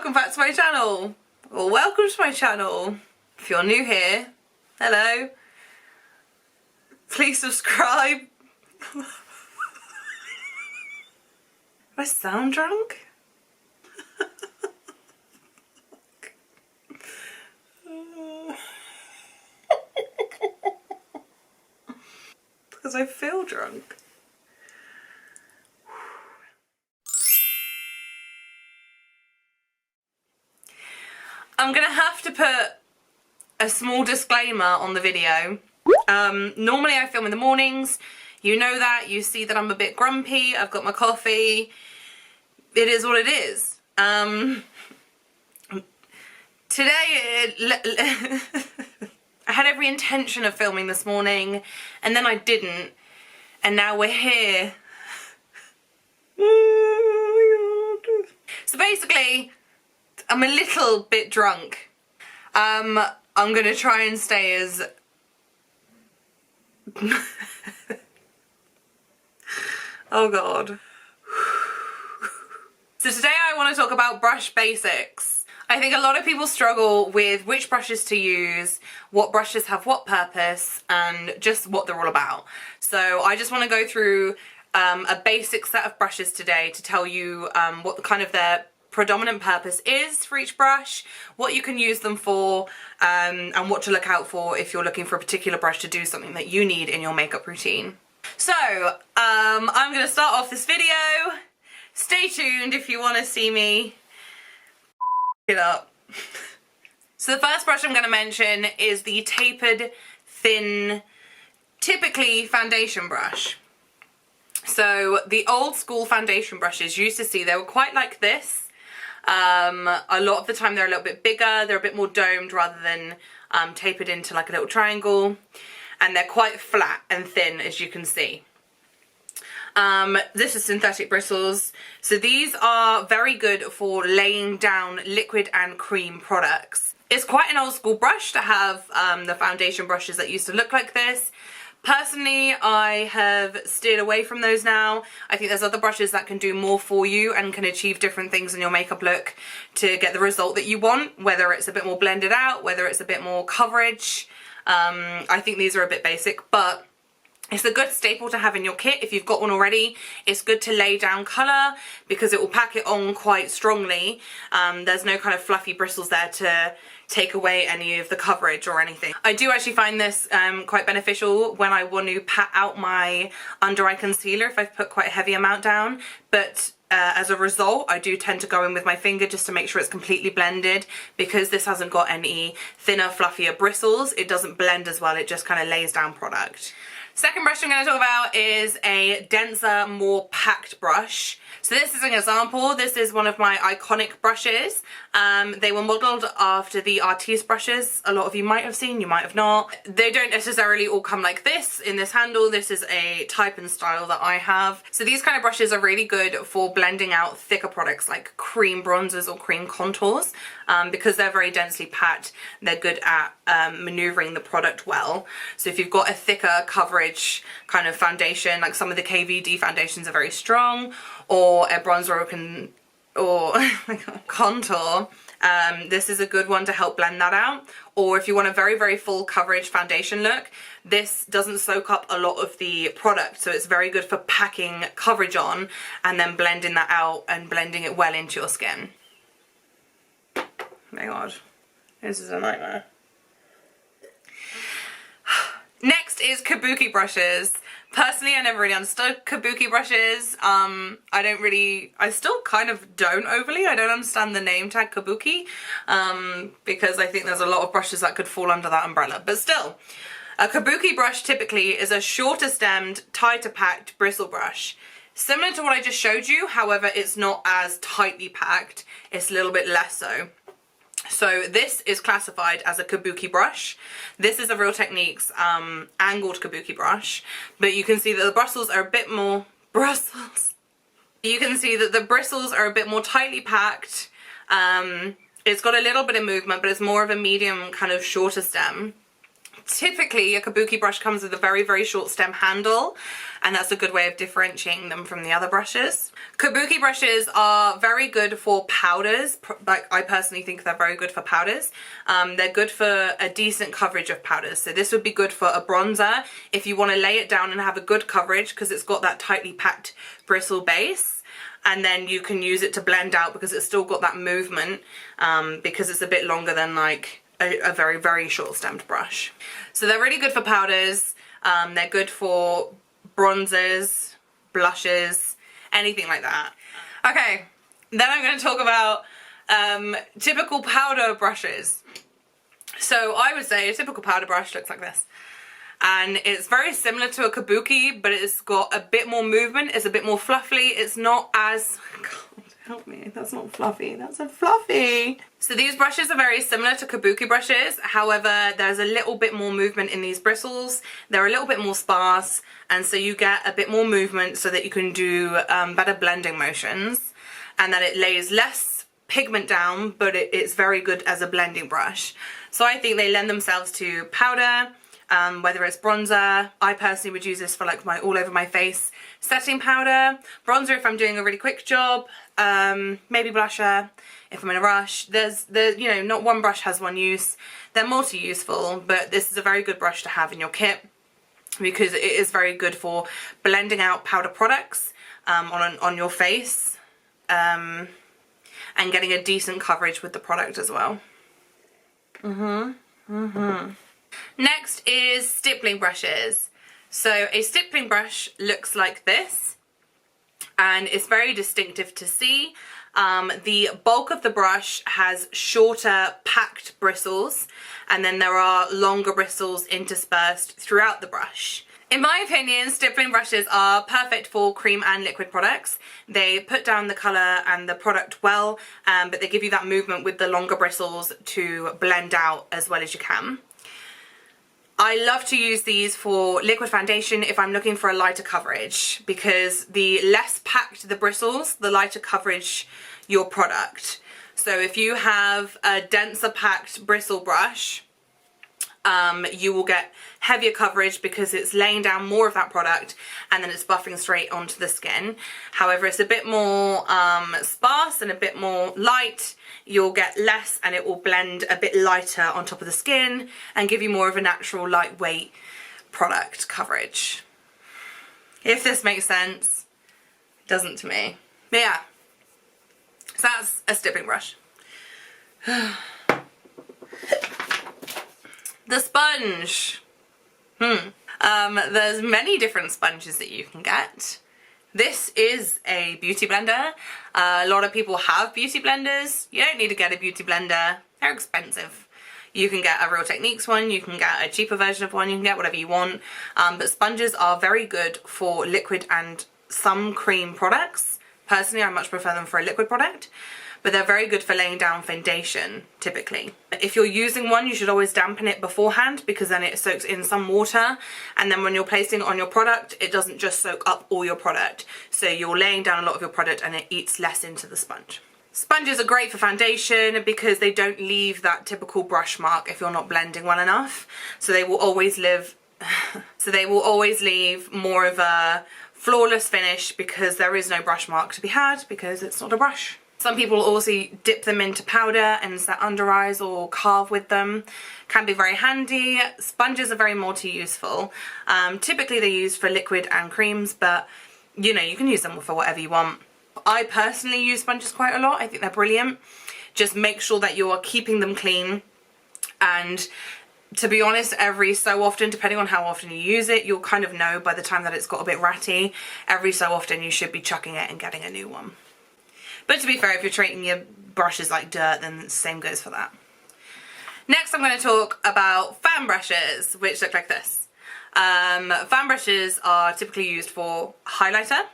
welcome back to my channel, or welcome to my channel. If you're new here, hello, please subscribe. Do I sound drunk? Because I feel drunk. I'm gonna have to put a small disclaimer on the video. Normally I film in the mornings. You know that. You see that I'm a bit grumpy. I've got my coffee. It is what it is. Today, I had every intention of filming this morning, and then I didn't, and now we're here. Oh my God. So basically, I'm a little bit drunk. I'm gonna try and stay as oh God. So today I want to talk about brush basics. I think a lot of people struggle with which brushes to use, what brushes have what purpose, and just what they're all about. So I just want to go through a basic set of brushes today to tell you what the kind of their predominant purpose is for each brush, what you can use them for, and what to look out for if you're looking for a particular brush to do something that you need in your makeup routine. So I'm going to start off this video. Stay tuned if you want to see me it up. So the first brush I'm going to mention is the tapered, thin, typically foundation brush. So the old school foundation brushes you used to see, they were quite like this. A lot of the time they're a little bit bigger, they're a bit more domed rather than tapered into like a little triangle, and they're quite flat and thin, as you can see. This is synthetic bristles, so these are very good for laying down liquid and cream products. It's quite an old school brush to have the foundation brushes that used to look like this. Personally, I have steered away from those now. I think there's other brushes that can do more for you and can achieve different things in your makeup look to get the result that you want, whether it's a bit more blended out, whether it's a bit more coverage. I think these are a bit basic, but it's a good staple to have in your kit if you've got one already. It's good to lay down colour because it will pack it on quite strongly. There's no kind of fluffy bristles there to take away any of the coverage or anything. I do actually find this quite beneficial when I want to pat out my under eye concealer if I've put quite a heavy amount down, but as a result I do tend to go in with my finger just to make sure it's completely blended, because this hasn't got any thinner, fluffier bristles. It doesn't blend as well, it just kind of lays down product. Second brush I'm going to talk about is a denser, more packed brush. So this is an example. This is one of my iconic brushes. They were modelled after the Artiste brushes. A lot of you might have seen, you might have not. They don't necessarily all come like this in this handle. This is a type and style that I have. So these kind of brushes are really good for blending out thicker products like cream bronzers or cream contours, because they're very densely packed. They're good at manoeuvring the product well. So if you've got a thicker coverage kind of foundation, like some of the KVD foundations are very strong, or a bronzer or contour, this is a good one to help blend that out. Or if you want a very, very full coverage foundation look, this doesn't soak up a lot of the product, so it's very good for packing coverage on and then blending that out and blending it well into your skin. Oh my God, this is a nightmare. Next is Kabuki brushes. Personally, I never really understood Kabuki brushes. I still kind of don't overly. I don't understand the name tag Kabuki, because I think there's a lot of brushes that could fall under that umbrella. But still, a Kabuki brush typically is a shorter stemmed, tighter packed bristle brush. Similar to what I just showed you, however, it's not as tightly packed. It's a little bit less so. So this is classified as a Kabuki brush. This is a Real Techniques angled Kabuki brush, but you can see that the bristles are a bit more You can see that the bristles are a bit more tightly packed. It's got a little bit of movement, but it's more of a medium kind of shorter stem. Typically, a Kabuki brush comes with a very, very short stem handle, and that's a good way of differentiating them from the other brushes. Kabuki brushes are very good for powders. Like, I personally think they're very good for powders. They're good for a decent coverage of powders. So this would be good for a bronzer if you want to lay it down and have a good coverage, because it's got that tightly packed bristle base. And then you can use it to blend out because it's still got that movement, because it's a bit longer than like a very, very short stemmed brush. So they're really good for powders. They're good for bronzers, blushes, anything like that. Okay, then I'm going to talk about typical powder brushes. So I would say a typical powder brush looks like this. And it's very similar to a Kabuki, but it's got a bit more movement, it's a bit more fluffy, it's not as... God, help me, that's not fluffy, that's a fluffy. So these brushes are very similar to Kabuki brushes, however, there's a little bit more movement in these bristles, they're a little bit more sparse, and so you get a bit more movement so that you can do better blending motions, and that it lays less pigment down, but it's very good as a blending brush. So I think they lend themselves to powder, whether it's bronzer. I personally would use this for like my all over my face setting powder. Bronzer if I'm doing a really quick job. Maybe blusher if I'm in a rush. You know, not one brush has one use. They're multi-useful, but this is a very good brush to have in your kit because it is very good for blending out powder products on your face, and getting a decent coverage with the product as well. Next is stippling brushes. So a stippling brush looks like this, and it's very distinctive to see. The bulk of the brush has shorter packed bristles, and then there are longer bristles interspersed throughout the brush. In my opinion, stippling brushes are perfect for cream and liquid products. They put down the colour and the product well, but they give you that movement with the longer bristles to blend out as well as you can. I love to use these for liquid foundation if I'm looking for a lighter coverage, because the less packed the bristles, the lighter coverage your product. So if you have a denser packed bristle brush, you will get heavier coverage because it's laying down more of that product and then it's buffing straight onto the skin. However, it's a bit more sparse and a bit more light, you'll get less and it will blend a bit lighter on top of the skin and give you more of a natural lightweight product coverage. If this makes sense, it doesn't to me. But yeah, so that's a stippling brush. The sponge. There's many different sponges that you can get. This is a beauty blender. A lot of people have beauty blenders. You don't need to get a beauty blender. They're expensive. You can get a Real Techniques one, you can get a cheaper version of one, you can get whatever you want. But sponges are very good for liquid and some cream products. Personally, I much prefer them for a liquid product. But they're very good for laying down foundation, typically. If you're using one, you should always dampen it beforehand because then it soaks in some water, and then when you're placing it on your product, it doesn't just soak up all your product. So you're laying down a lot of your product and it eats less into the sponge. Sponges are great for foundation because they don't leave that typical brush mark if you're not blending well enough. So they will always leave more of a flawless finish because there is no brush mark to be had because it's not a brush. Some people also dip them into powder and set under eyes or carve with them. Can be very handy. Sponges are very multi-useful. Typically they're used for liquid and creams, but you know, you can use them for whatever you want. I personally use sponges quite a lot. I think they're brilliant. Just make sure that you are keeping them clean, and to be honest, every so often, depending on how often you use it, you'll kind of know by the time that it's got a bit ratty. Every so often you should be chucking it and getting a new one. But to be fair, if you're treating your brushes like dirt, then the same goes for that. Next, I'm going to talk about fan brushes, which look like this. Fan brushes are typically used for highlighter.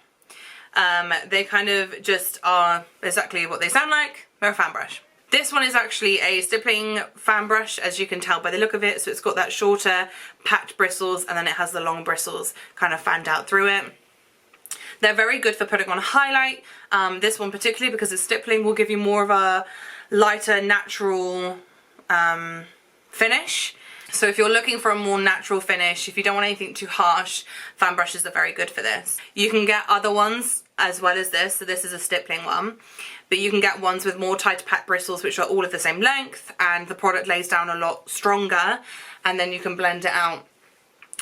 They kind of just are exactly what they sound like. They're a fan brush. This one is actually a stippling fan brush, as you can tell by the look of it. So it's got that shorter, packed bristles, and then it has the long bristles kind of fanned out through it. They're very good for putting on a highlight. This one particularly, because it's stippling, will give you more of a lighter, natural finish. So if you're looking for a more natural finish, if you don't want anything too harsh, fan brushes are very good for this. You can get other ones as well as this, so this is a stippling one, but you can get ones with more tighter packed bristles which are all of the same length, and the product lays down a lot stronger, and then you can blend it out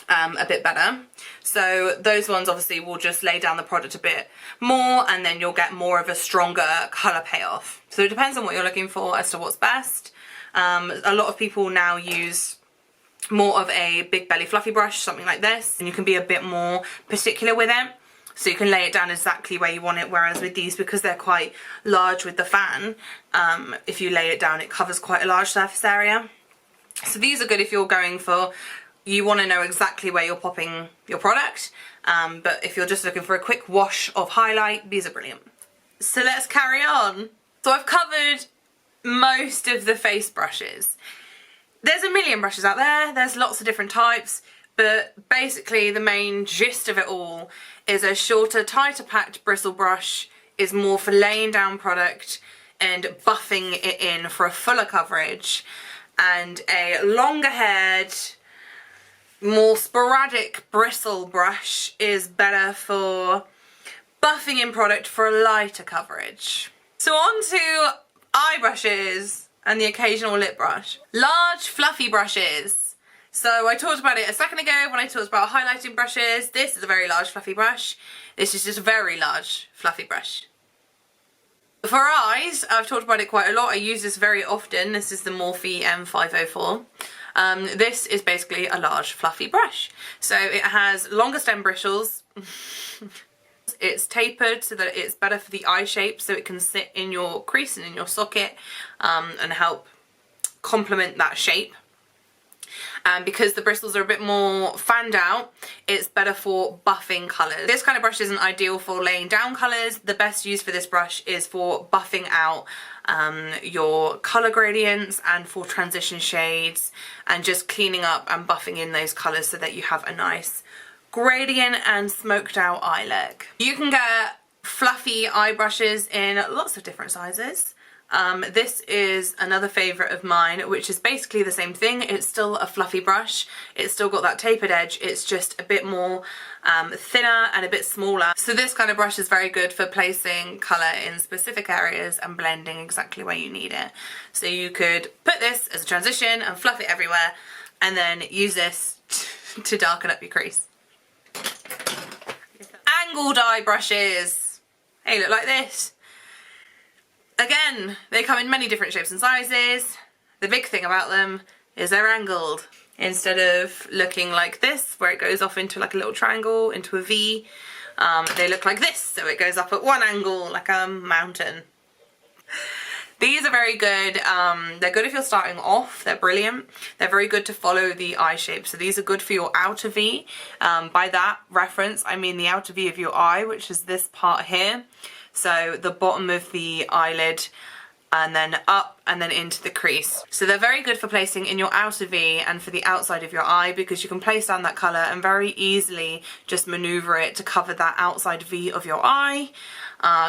a bit better. So those ones obviously will just lay down the product a bit more, and then you'll get more of a stronger colour payoff. So it depends on what you're looking for as to what's best. A lot of people now use more of a big belly fluffy brush, something like this, and you can be a bit more particular with it, so you can lay it down exactly where you want it, whereas with these, because they're quite large with the fan, if you lay it down it covers quite a large surface area. So these are good if you're going for, you want to know exactly where you're popping your product, but if you're just looking for a quick wash of highlight, these are brilliant. So let's carry on. So I've covered most of the face brushes. There's a million brushes out there, there's lots of different types, but basically the main gist of it all is a shorter, tighter packed bristle brush is more for laying down product and buffing it in for a fuller coverage, and a longer haired, more sporadic bristle brush is better for buffing in product for a lighter coverage. So on to eye brushes and the occasional lip brush. Large fluffy brushes. So I talked about it a second ago when I talked about highlighting brushes. This is a very large fluffy brush. This is just a very large fluffy brush. For eyes, I've talked about it quite a lot. I use this very often. This is the Morphe M504. This is basically a large fluffy brush. So it has longer stem bristles. It's tapered so that it's better for the eye shape, so it can sit in your crease and in your socket and help complement that shape. And because the bristles are a bit more fanned out, it's better for buffing colours. This kind of brush isn't ideal for laying down colours. The best use for this brush is for buffing out your colour gradients and for transition shades, and just cleaning up and buffing in those colours so that you have a nice gradient and smoked out eye look. You can get fluffy eye brushes in lots of different sizes. This is another favourite of mine, which is basically the same thing. It's still a fluffy brush, it's still got that tapered edge, it's just a bit more thinner and a bit smaller. So this kind of brush is very good for placing colour in specific areas and blending exactly where you need it. So you could put this as a transition and fluff it everywhere, and then use this to darken up your crease. Angled eye brushes. They look like this. Again, they come in many different shapes and sizes. The big thing about them is they're angled. Instead of looking like this, where it goes off into like a little triangle, into a V, they look like this, so it goes up at one angle like a mountain. These are very good. They're good if you're starting off. They're brilliant. They're very good to follow the eye shape. So these are good for your outer V. By that reference, I mean the outer V of your eye, which is this part here. So the bottom of the eyelid, and then up and then into the crease. So they're very good for placing in your outer V and for the outside of your eye, because you can place down that colour and very easily just manoeuvre it to cover that outside V of your eye.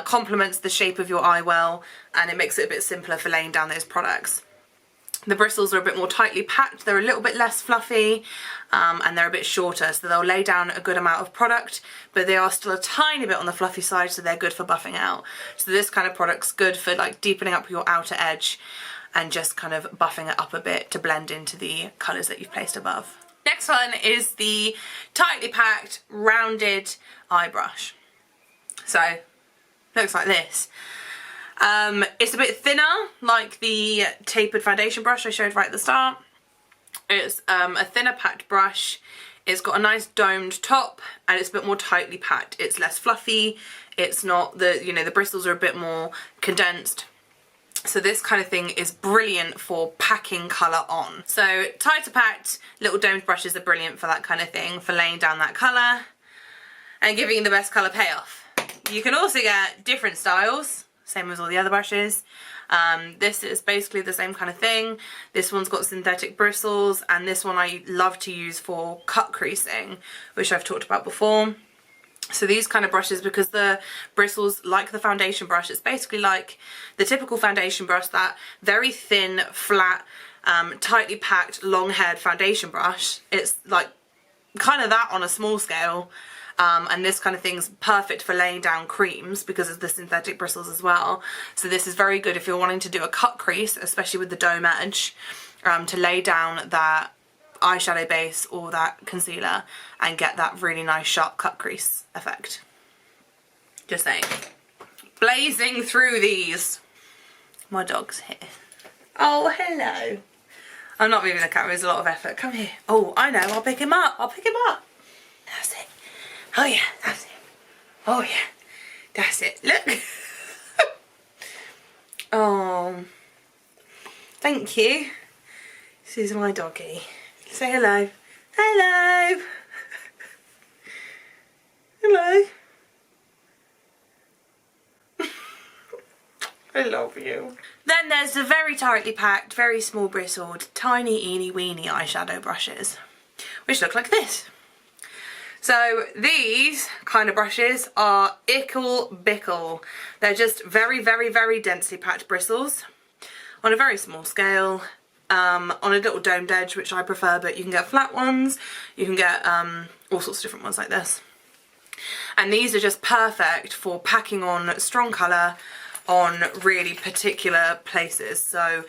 Complements the shape of your eye well, and it makes it a bit simpler for laying down those products. The bristles are a bit more tightly packed, they're a little bit less fluffy, and they're a bit shorter, so they'll lay down a good amount of product, but they are still a tiny bit on the fluffy side, so they're good for buffing out. So this kind of product's good for like deepening up your outer edge and just kind of buffing it up a bit to blend into the colours that you've placed above. Next one is the tightly packed, rounded eye brush. So, looks like this. It's a bit thinner, like the tapered foundation brush I showed right at the start. It's a thinner packed brush. It's got a nice domed top, and it's a bit more tightly packed. It's less fluffy. It's not the, you know, the bristles are a bit more condensed. So this kind of thing is brilliant for packing colour on. So tighter packed little domed brushes are brilliant for that kind of thing, for laying down that colour and giving you the best colour payoff. You can also get different styles, same as all the other brushes. This is basically the same kind of thing. This one's got synthetic bristles, and this one I love to use for cut creasing, which I've talked about before. So these kind of brushes, because the bristles, like the foundation brush, it's basically like the typical foundation brush, that very thin, flat tightly packed, long-haired foundation brush. It's like kind of that on a small scale. And this kind of thing's perfect for laying down creams because of the synthetic bristles as well. So this is very good if you're wanting to do a cut crease, especially with the dome edge, to lay down that eyeshadow base or that concealer and get that really nice sharp cut crease effect. Just saying. Blazing through these. My dog's here. Oh, hello. I'm not moving the camera, it's a lot of effort. Come here. Oh, I know, I'll pick him up. I'll pick him up. That's it. Oh yeah, that's it. Oh yeah, that's it. Look. Oh, thank you. This is my doggy. Say hello. Hello. Hello. I love you. Then there's the very tightly packed, very small bristled, tiny eeny weeny eyeshadow brushes, which look like this. So these kind of brushes are ickle bickle. They're just very, very, very densely packed bristles on a very small scale, on a little domed edge, which I prefer, but you can get flat ones, you can get all sorts of different ones like this. And these are just perfect for packing on strong colour on really particular places. So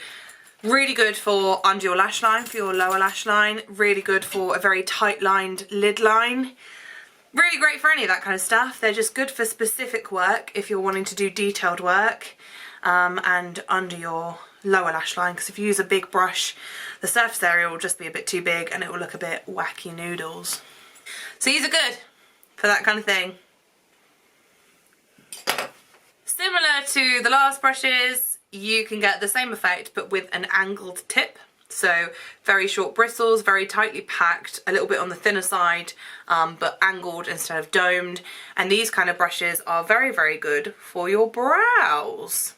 really good for under your lash line, for your lower lash line, really good for a very tight lined lid line. Really great for any of that kind of stuff. They're just good for specific work if you're wanting to do detailed work and under your lower lash line, because if you use a big brush, the surface area will just be a bit too big and it will look a bit wacky noodles. So these are good for that kind of thing. Similar to the last brushes, you can get the same effect but with an angled tip. So very short bristles, very tightly packed, a little bit on the thinner side, but angled instead of domed. And these kind of brushes are very, very good for your brows.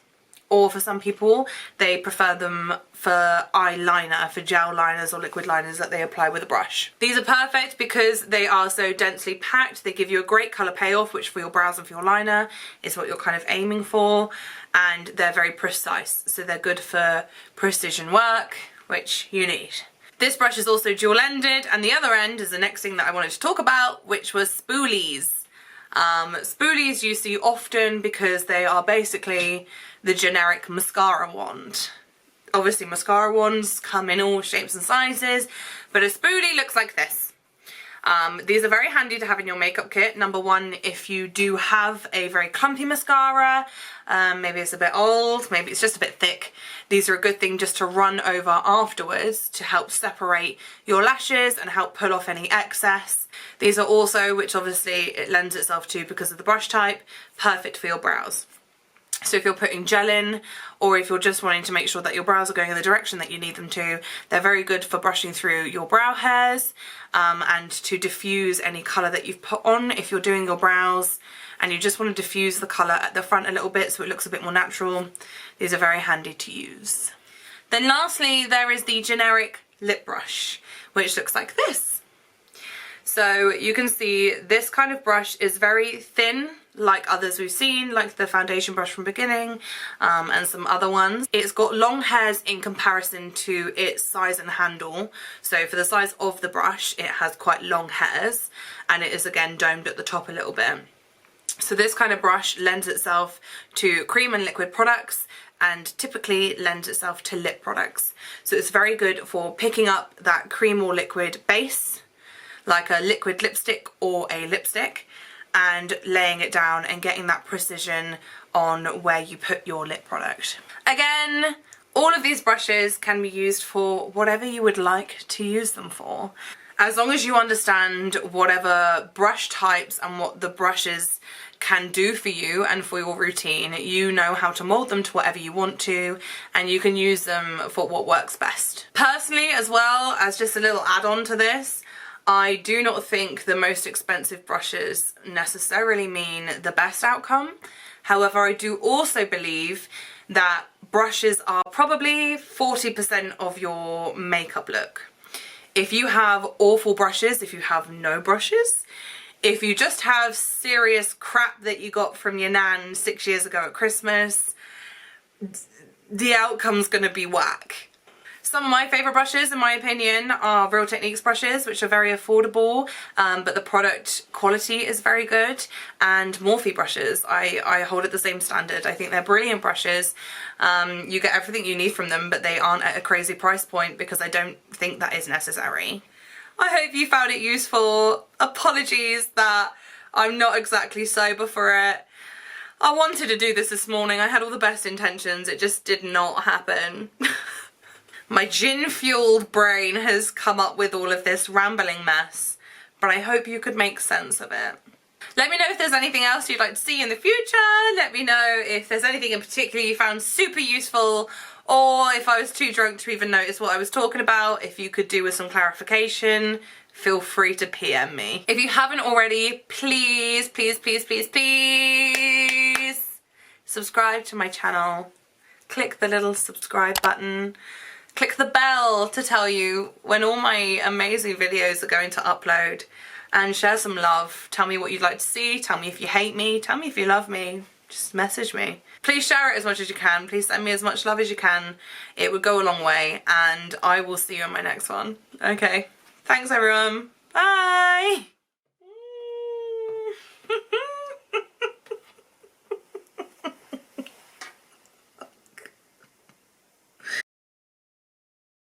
Or for some people, they prefer them for eyeliner, for gel liners or liquid liners that they apply with a brush. These are perfect because they are so densely packed. They give you a great colour payoff, which for your brows and for your liner is what you're kind of aiming for. And they're very precise, so they're good for precision work, which you need. This brush is also dual-ended, and the other end is the next thing that I wanted to talk about, which was spoolies. Spoolies you see often because they are basically the generic mascara wand. Obviously mascara wands come in all shapes and sizes, but a spoolie looks like this. These are very handy to have in your makeup kit. Number one, if you do have a very clumpy mascara, maybe it's a bit old, maybe it's just a bit thick, these are a good thing just to run over afterwards to help separate your lashes and help pull off any excess. These are also, which obviously it lends itself to because of the brush type, perfect for your brows. So if you're putting gel in, or if you're just wanting to make sure that your brows are going in the direction that you need them to, they're very good for brushing through your brow hairs and to diffuse any colour that you've put on if you're doing your brows and you just want to diffuse the colour at the front a little bit so it looks a bit more natural. These are very handy to use. Then lastly, there is the generic lip brush, which looks like this. So you can see this kind of brush is very thin, like others we've seen, like the foundation brush from beginning and some other ones. It's got long hairs in comparison to its size and handle. So for the size of the brush, it has quite long hairs, and it is again domed at the top a little bit. So this kind of brush lends itself to cream and liquid products and typically lends itself to lip products. So it's very good for picking up that cream or liquid base, like a liquid lipstick or a lipstick, and laying it down and getting that precision on where you put your lip product. Again, all of these brushes can be used for whatever you would like to use them for. As long as you understand whatever brush types and what the brushes can do for you and for your routine, you know how to mold them to whatever you want to, and you can use them for what works best. Personally, as well, as just a little add-on to this, I do not think the most expensive brushes necessarily mean the best outcome. However, I do also believe that brushes are probably 40% of your makeup look. If you have awful brushes, if you have no brushes, if you just have serious crap that you got from your nan 6 years ago at Christmas, the outcome's gonna be whack. Some of my favourite brushes, in my opinion, are Real Techniques brushes, which are very affordable, but the product quality is very good, and Morphe brushes. I hold it the same standard. I think they're brilliant brushes. You get everything you need from them, but they aren't at a crazy price point because I don't think that is necessary. I hope you found it useful. Apologies that I'm not exactly sober for it. I wanted to do this morning. I had all the best intentions. It just did not happen. My gin-fueled brain has come up with all of this rambling mess, but I hope you could make sense of it. Let me know if there's anything else you'd like to see in the future. Let me know if there's anything in particular you found super useful, or if I was too drunk to even notice what I was talking about. If you could do with some clarification, feel free to PM me. If you haven't already, please, please, please, please, please subscribe to my channel. Click the little subscribe button. Click the bell to tell you when all my amazing videos are going to upload, and share some love. Tell me what you'd like to see. Tell me if you hate me. Tell me if you love me. Just message me. Please share it as much as you can. Please send me as much love as you can. It would go a long way, and I will see you in my next one. Okay. Thanks everyone. Bye.